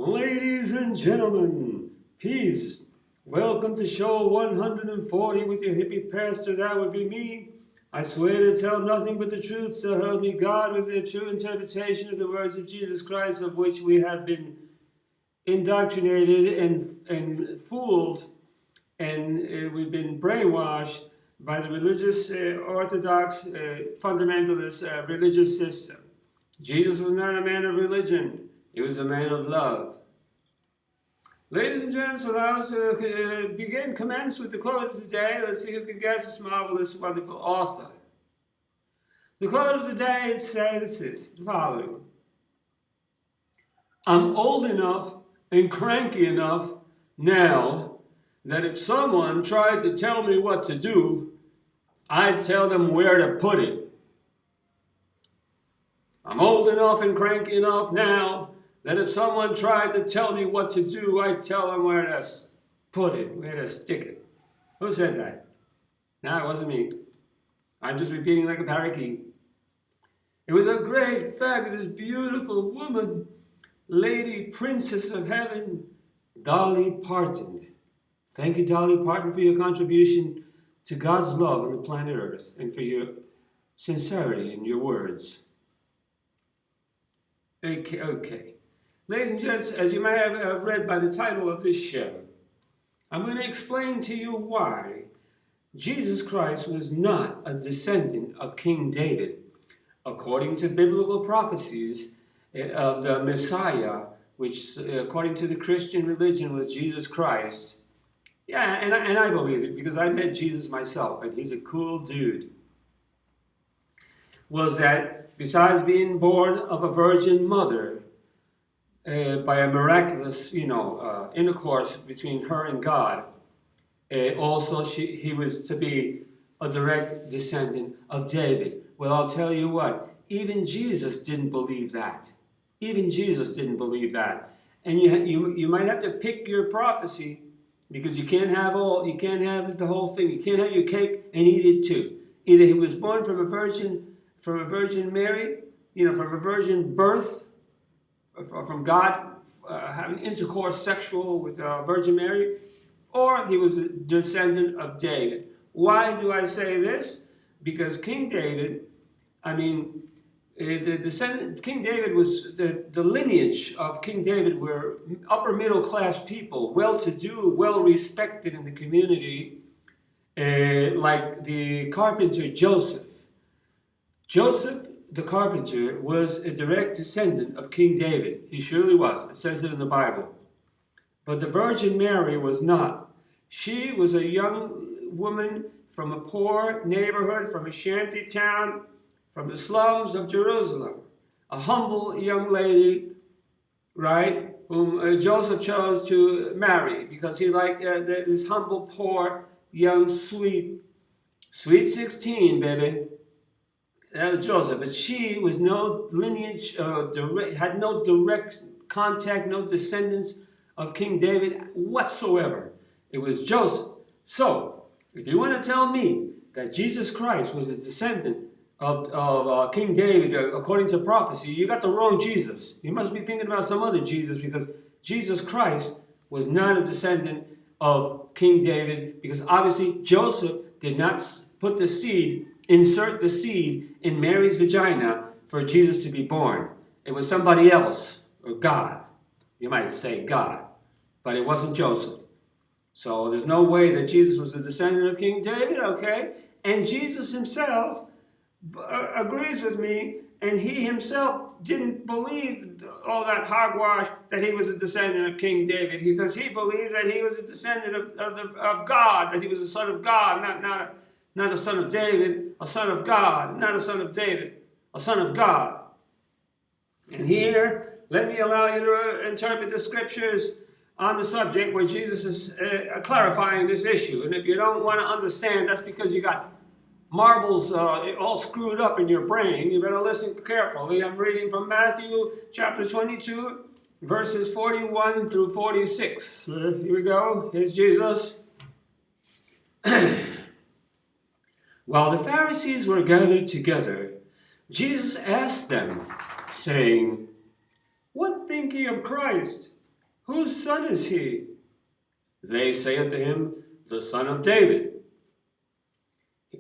Ladies and gentlemen, peace. Welcome to show 140 with your hippie pastor. That would be me. I swear to tell nothing but the truth, so help me God, with the true interpretation of the words of Jesus Christ, of which we have been indoctrinated and fooled, and we've been brainwashed by the religious, orthodox, fundamentalist religious system. Jesus was not a man of religion. He was a man of love. Ladies and gents, allow us to commence with the quote of the day. Let's see who can guess this marvelous, wonderful author. The quote of the day says the following. I'm old enough and cranky enough now that if someone tried to tell me what to do, I'd tell them where to put it. I'm old enough and cranky enough now that if someone tried to tell me what to do, I'd tell them where to put it, where to stick it. Who said that? No, it wasn't me. I'm just repeating like a parakeet. It was a great, fabulous, beautiful woman, lady, princess of heaven, Dolly Parton. Thank you, Dolly Parton, for your contribution to God's love on the planet Earth and for your sincerity in your words. Okay. Ladies and gents, as you may have read by the title of this show, I'm going to explain to you why Jesus Christ was not a descendant of King David, according to biblical prophecies of the Messiah, which, according to the Christian religion, was Jesus Christ. Yeah, and I believe it because I met Jesus myself, and he's a cool dude. Was that besides being born of a virgin mother, by a miraculous, intercourse between her and God, also he was to be a direct descendant of David. Well, I'll tell you what, even Jesus didn't believe that. Even Jesus didn't believe that. And you might have to pick your prophecy, because you can't have the whole thing. You can't have your cake and eat it too. Either he was born from a virgin Mary, from a virgin birth, from God having intercourse sexual with Virgin Mary, or he was a descendant of David. Why do I say this? Because King David, King David was the lineage of King David were upper middle class people, well-to-do, well-respected in the community, like the carpenter Joseph. Joseph, the carpenter, was a direct descendant of King David. He surely was. It says it in the Bible. But the Virgin Mary was not. She was a young woman from a poor neighborhood, from a shanty town, from the slums of Jerusalem. A humble young lady, right, whom Joseph chose to marry because he liked this humble, poor, young, sweet 16, baby. That was Joseph, but she was no lineage, had no direct contact, no descendants of King David whatsoever. It was Joseph. So, if you want to tell me that Jesus Christ was a descendant of King David, according to prophecy, you got the wrong Jesus. You must be thinking about some other Jesus, because Jesus Christ was not a descendant of King David, because obviously Joseph did not insert the seed in Mary's vagina for Jesus to be born. It was somebody else, or God. You might say God, but it wasn't Joseph. So there's no way that Jesus was a descendant of King David, okay? And Jesus himself agrees with me, and he himself didn't believe all that hogwash that he was a descendant of King David, because he believed that he was a descendant of God, that he was a son of God, not a son of David, a son of God, not a son of David, a son of God. And here, let me allow you to interpret the scriptures on the subject where Jesus is clarifying this issue. And if you don't want to understand, that's because you got marbles all screwed up in your brain. You better listen carefully. I'm reading from Matthew chapter 22, verses 41 through 46. Here we go. Here's Jesus. While the Pharisees were gathered together, Jesus asked them, saying, "What think ye of Christ? whose son is he? They say unto him, the son of David.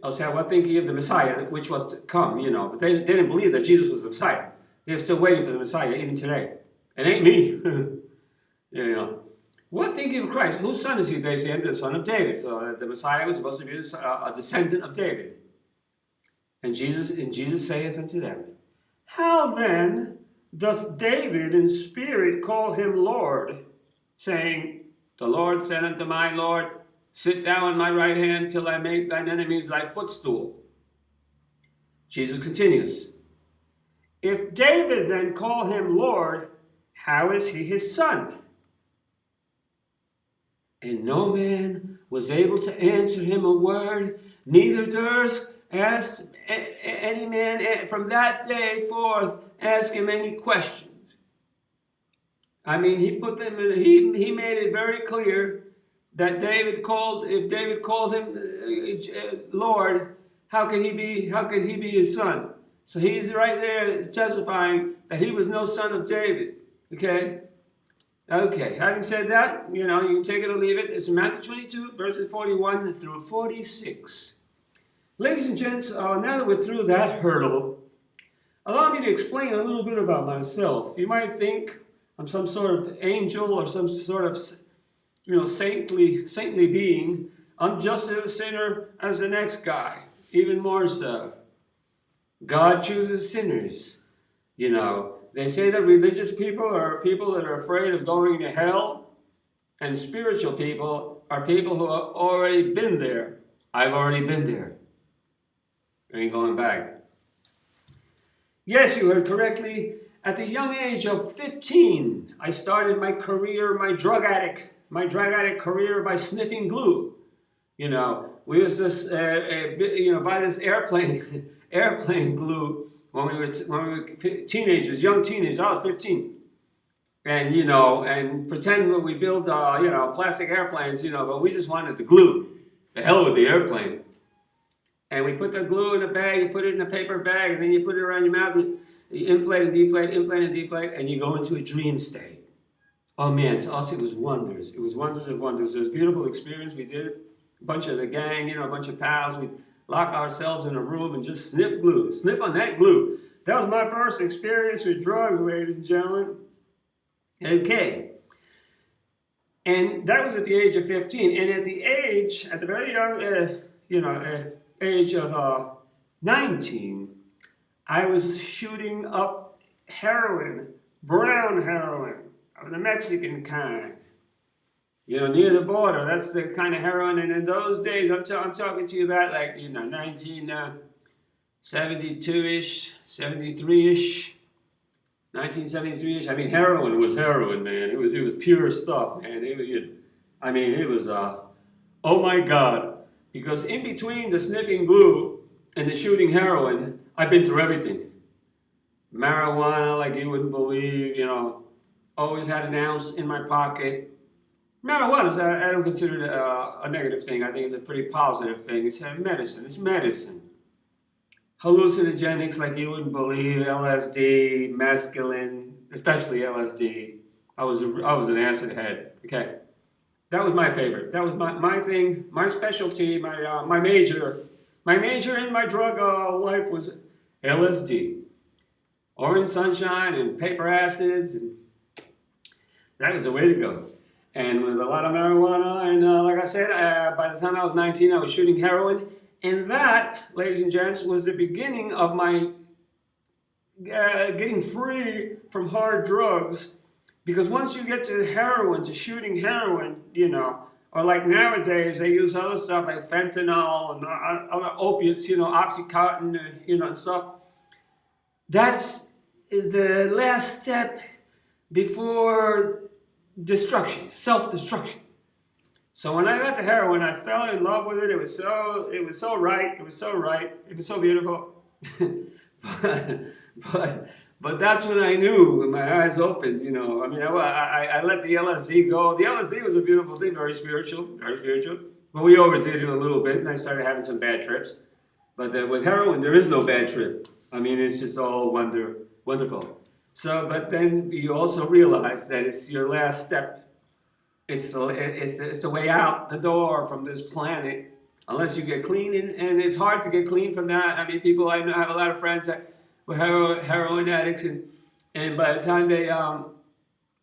I'll say, what think ye of the Messiah, which was to come, But they didn't believe that Jesus was the Messiah. They're still waiting for the Messiah, even today. It ain't me. What think ye of Christ? Whose son is he? They say, the son of David. So the Messiah was supposed to be a descendant of David. And Jesus saith unto them, how then doth David in spirit call him Lord, saying, the Lord said unto my Lord, sit thou on my right hand till I make thine enemies thy footstool. Jesus continues, if David then call him Lord, how is he his son? And no man was able to answer him a word, neither durst ask any man from that day forth ask him any questions. I mean, he put them in, he made it very clear that if David called him Lord, how could he be his son? So he's right there testifying that he was no son of David. Okay, having said that, you can take it or leave it. It's Matthew 22, verses 41 through 46. Ladies and gents, now that we're through that hurdle, allow me to explain a little bit about myself. You might think I'm some sort of angel or some sort of saintly being. I'm just a sinner as the next guy, even more so. God chooses sinners. They say that religious people are people that are afraid of going to hell, and spiritual people are people who have already been there. I've already been there. I ain't going back. Yes, you heard correctly. At the young age of 15, I started my drug addict career by sniffing glue. We used to, buy this airplane glue when we were teenagers, young teenagers. I was 15, and and pretend when we build, plastic airplanes, but we just wanted the glue. The hell with the airplane. And we put the glue in a bag, you put it in a paper bag, and then you put it around your mouth, and you inflate and deflate, and you go into a dream state. Oh man, to us it was wonders. It was wonders of wonders. It was a beautiful experience. We did it. A bunch of the gang, a bunch of pals. We lock ourselves in a room and just sniff glue. Sniff on that glue. That was my first experience with drugs, ladies and gentlemen. Okay. And that was at the age of 15. And at the very young, age of 19, I was shooting up heroin, brown heroin, of the Mexican kind. Near the border. That's the kind of heroin. And in those days, I'm talking to you about 1972-ish, 73-ish, 1973-ish. I mean, heroin was heroin, man. It was pure stuff, man. It was, oh my God. Because in between the sniffing glue and the shooting heroin, I've been through everything. Marijuana, like you wouldn't believe, always had an ounce in my pocket. Marijuana, I don't consider it a negative thing. I think it's a pretty positive thing. It's medicine. It's medicine. Hallucinogenics, like you wouldn't believe, LSD, mescaline, especially LSD. I was an acid head. Okay. That was my favorite. That was my thing, my specialty, my major. My major in my drug life was LSD. Orange sunshine and paper acids. And that was the way to go. And with a lot of marijuana. And like I said, by the time I was 19, I was shooting heroin. And that, ladies and gents, was the beginning of my getting free from hard drugs. Because once you get to heroin, to shooting heroin, or like nowadays, they use other stuff like fentanyl and other opiates, Oxycontin, and stuff. That's the last step before destruction, self-destruction. So when I got to heroin, I fell in love with it. It was so right. It was so beautiful. But that's when I knew, when my eyes opened, I let the LSD go. The LSD was a beautiful thing, very spiritual. But we overdid it a little bit, and I started having some bad trips. But with heroin, there is no bad trip. It's just all wonderful. So, but then you also realize that it's your last step. It's the way out the door from this planet, unless you get clean, and it's hard to get clean from that. I mean, people I know, have a lot of friends that were heroin addicts, and by the time they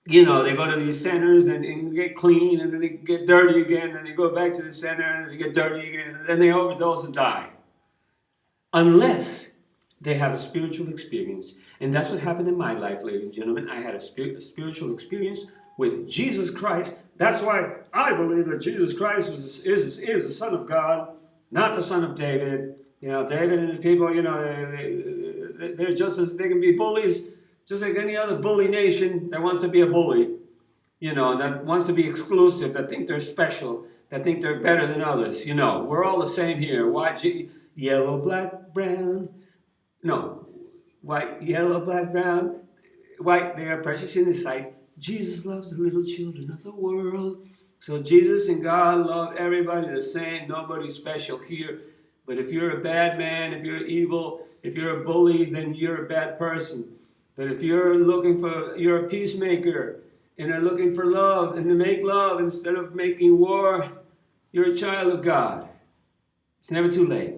they go to these centers and get clean, and then they get dirty again, and they go back to the center and they get dirty again, and then they overdose and die. Unless they have a spiritual experience. And that's what happened in my life, ladies and gentlemen. I had a spiritual experience with Jesus Christ. That's why I believe that Jesus Christ is the Son of God, not the Son of David. David and his people, they're just as, they can be bullies, just like any other bully nation that wants to be a bully, that wants to be exclusive, that think they're special, that think they're better than others. We're all the same here. Yellow, black, brown. No, white, yellow, black, brown. White, they are precious in His sight. Jesus loves the little children of the world. So Jesus and God love everybody the same. Nobody's special here. But if you're a bad man, if you're evil, if you're a bully, then you're a bad person. But if you're a peacemaker, and are looking for love, and to make love instead of making war, you're a child of God. It's never too late.